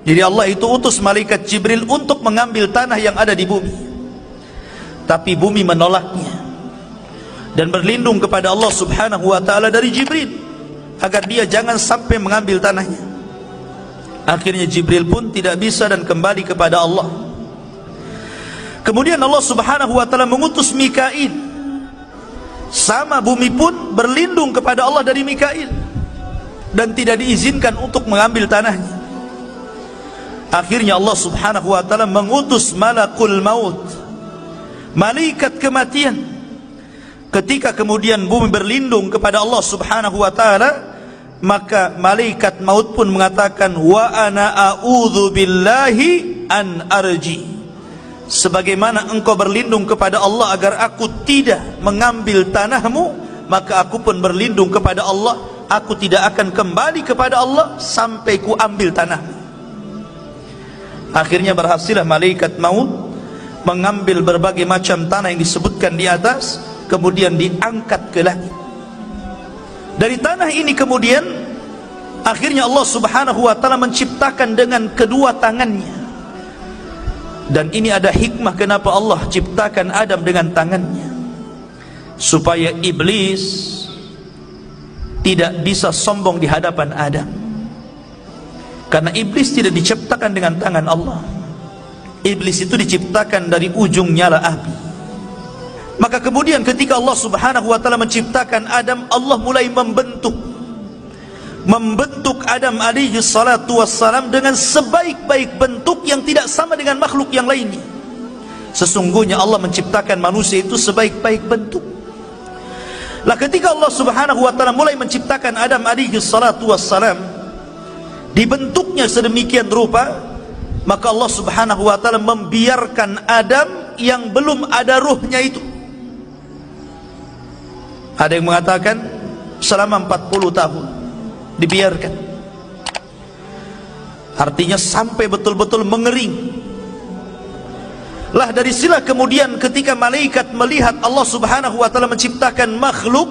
Jadi Allah itu utus malaikat Jibril untuk mengambil tanah yang ada di bumi. Tapi bumi menolaknya dan berlindung kepada Allah subhanahu wa ta'ala dari Jibril agar dia jangan sampai mengambil tanahnya. Akhirnya Jibril pun tidak bisa dan kembali kepada Allah. Kemudian Allah subhanahu wa ta'ala mengutus Mikail. Sama bumi pun berlindung kepada Allah dari Mikail dan tidak diizinkan untuk mengambil tanahnya. Akhirnya Allah subhanahu wa ta'ala mengutus malakul maut, malaikat kematian. Ketika kemudian bumi berlindung kepada Allah subhanahu wa ta'ala, maka malaikat maut pun mengatakan, wa ana a'udzu billahi an arji. Sebagaimana engkau berlindung kepada Allah agar aku tidak mengambil tanahmu, maka aku pun berlindung kepada Allah, aku tidak akan kembali kepada Allah sampai ku ambil tanahmu. Akhirnya berhasillah malaikat maut mengambil berbagai macam tanah yang disebutkan di atas, kemudian diangkat ke langit. Dari tanah ini kemudian akhirnya Allah subhanahu wa ta'ala menciptakan dengan kedua tangannya. Dan ini ada hikmah kenapa Allah ciptakan Adam dengan tangannya, supaya iblis tidak bisa sombong di hadapan Adam. Karena iblis tidak diciptakan dengan tangan Allah. Iblis itu diciptakan dari ujung nyala api. Maka kemudian ketika Allah subhanahu wa ta'ala menciptakan Adam, Allah mulai membentuk Adam alaihi salatu wassalam dengan sebaik-baik bentuk yang tidak sama dengan makhluk yang lainnya. Sesungguhnya Allah menciptakan manusia itu sebaik-baik bentuk. Lah ketika Allah subhanahu wa ta'ala mulai menciptakan Adam alaihi salatu wassalam, dibentuknya sedemikian rupa, maka Allah subhanahu wa ta'ala membiarkan Adam yang belum ada ruhnya itu. Ada yang mengatakan selama 40 tahun dibiarkan, artinya sampai betul-betul mengering. Lah dari sila kemudian ketika malaikat melihat Allah subhanahu wa ta'ala menciptakan makhluk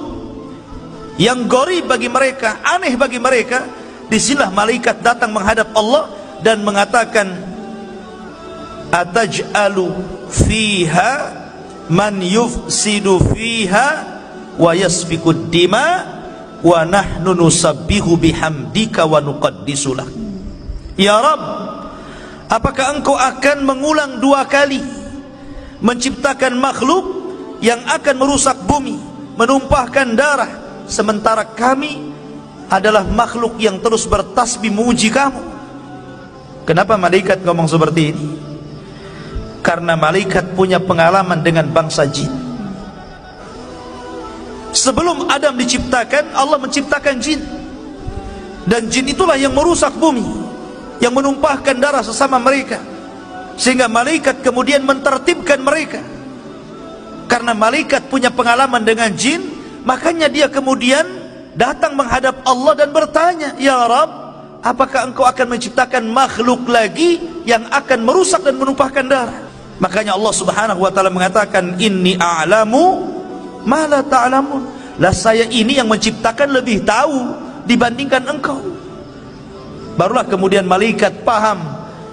yang gharib bagi mereka, aneh bagi mereka, disinilah malaikat datang menghadap Allah dan mengatakan, ataj'alu fiha man yufsidu fiha wa yasfikud dima wa nahnu nusabbihu bihamdika wa nuqaddisu lak. Ya Rabb, apakah engkau akan mengulang dua kali menciptakan makhluk yang akan merusak bumi, menumpahkan darah, sementara kami adalah makhluk yang terus bertasbih memuji kamu? Kenapa malaikat ngomong seperti ini? Karena malaikat punya pengalaman dengan bangsa jin. Sebelum Adam diciptakan, Allah menciptakan jin. Dan jin itulah yang merusak bumi, yang menumpahkan darah sesama mereka, sehingga malaikat kemudian mentertibkan mereka. Karena malaikat punya pengalaman dengan jin, makanya dia kemudian datang menghadap Allah dan bertanya, ya Rabb, apakah engkau akan menciptakan makhluk lagi yang akan merusak dan menumpahkan darah? Makanya Allah subhanahu wa ta'ala mengatakan, inni a'lamu ma la ta'lamun. Lah saya ini yang menciptakan lebih tahu dibandingkan engkau. Barulah kemudian malaikat paham,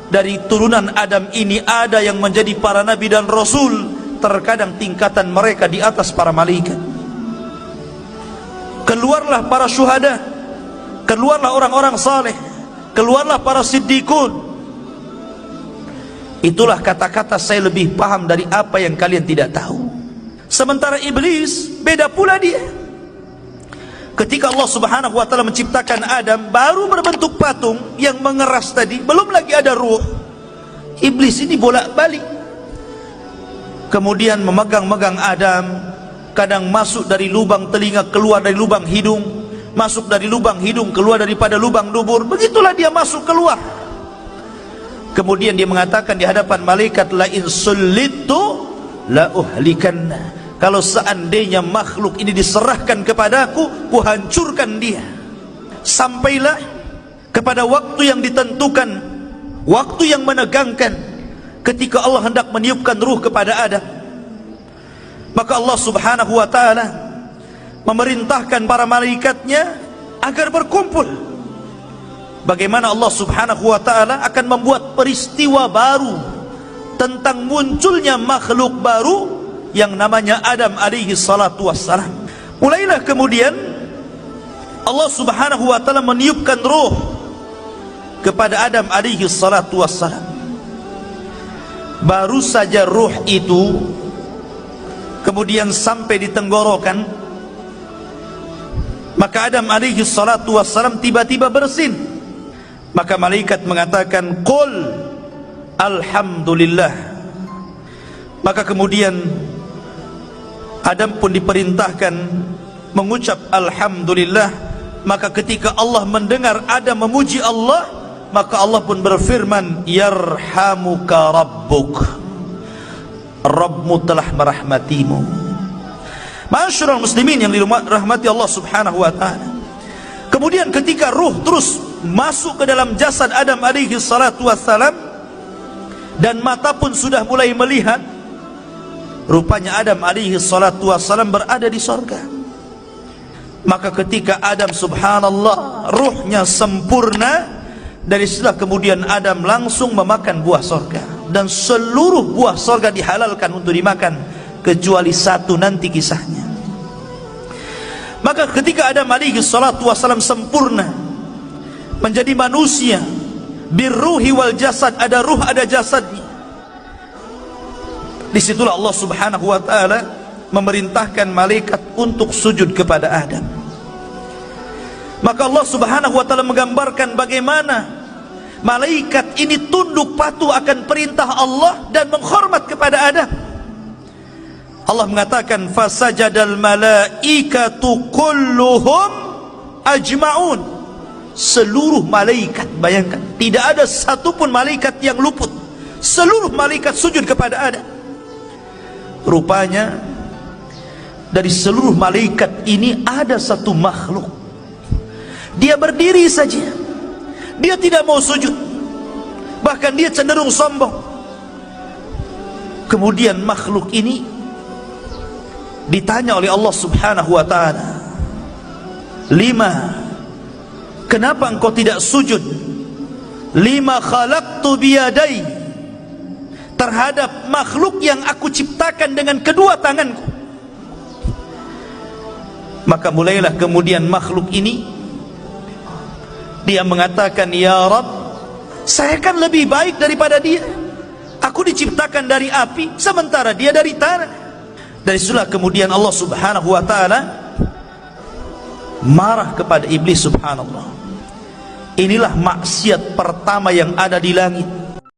dari turunan Adam ini ada yang menjadi para nabi dan rasul. Terkadang tingkatan mereka di atas para malaikat. Keluarlah para syuhada, keluarlah orang-orang saleh, keluarlah para siddiqun. Itulah kata-kata saya lebih paham dari apa yang kalian tidak tahu. Sementara iblis beda pula dia. Ketika Allah subhanahu wa ta'ala menciptakan Adam, baru berbentuk patung yang mengeras tadi, belum lagi ada ruh. Iblis ini bolak-balik, kemudian memegang-megang Adam. Kadang masuk dari lubang telinga, keluar dari lubang hidung, masuk dari lubang hidung, keluar daripada lubang dubur. Begitulah dia masuk keluar. Kemudian dia mengatakan di hadapan malaikat, la in sullitu la uhlikanna. Kalau seandainya makhluk ini diserahkan kepadaku, kuhancurkan dia. Sampailah kepada waktu yang ditentukan, waktu yang menegangkan, ketika Allah hendak meniupkan ruh kepada Adam. Maka Allah subhanahu wa ta'ala memerintahkan para malaikatnya agar berkumpul. bagaimana Allah subhanahu wa ta'ala akan membuat peristiwa baru tentang munculnya makhluk baru yang namanya Adam alaihi salatu wassalam. Mulailah kemudian Allah subhanahu wa ta'ala meniupkan ruh kepada Adam alaihi salatu wassalam. Baru saja ruh itu kemudian sampai di tenggorokan, maka Adam alaihi salatu wassalam tiba-tiba bersin. Maka malaikat mengatakan, qul alhamdulillah. Maka kemudian Adam pun diperintahkan mengucap alhamdulillah. Maka ketika Allah mendengar Adam memuji Allah, maka Allah pun berfirman, yarhamuka rabbuk, Rabbmu telah merahmatimu. Ma'asyiral muslimin yang dirahmati Allah subhanahu wa ta'ala. Kemudian ketika ruh terus masuk ke dalam jasad Adam alaihi salatu wassalam, dan mata pun sudah mulai melihat, rupanya Adam alaihi salatu wassalam berada di sorga. Maka ketika Adam, subhanallah, ruhnya sempurna, dari setelah kemudian Adam langsung memakan buah sorga, dan seluruh buah sorga dihalalkan untuk dimakan kecuali satu, nanti kisahnya. Maka ketika Adam alaihi salatu wassalam sempurna menjadi manusia, birruhi wal jasad, ada ruh ada jasadnya, disitulah Allah subhanahu wa ta'ala memerintahkan malaikat untuk sujud kepada Adam. Maka Allah subhanahu wa ta'ala menggambarkan bagaimana malaikat ini tunduk patuh akan perintah Allah dan menghormat kepada Adam. Allah mengatakan, fasajadal malaikatu kulluhum ajma'un. Seluruh malaikat, bayangkan, tidak ada satupun malaikat yang luput. Seluruh malaikat sujud kepada Adam. Rupanya dari seluruh malaikat ini ada satu makhluk, dia berdiri saja, dia tidak mau sujud, bahkan dia cenderung sombong. Kemudian makhluk ini ditanya oleh Allah subhanahu wa ta'ala, lima, kenapa engkau tidak sujud? Lima khalaqtu biyadai, terhadap makhluk yang aku ciptakan dengan kedua tanganku. Maka mulailah kemudian makhluk ini, dia mengatakan, ya Rabb, saya kan lebih baik daripada dia. Aku diciptakan dari api, sementara dia dari tanah. Dari situlah kemudian Allah subhanahu wa ta'ala marah kepada iblis, subhanallah. Inilah maksiat pertama yang ada di langit.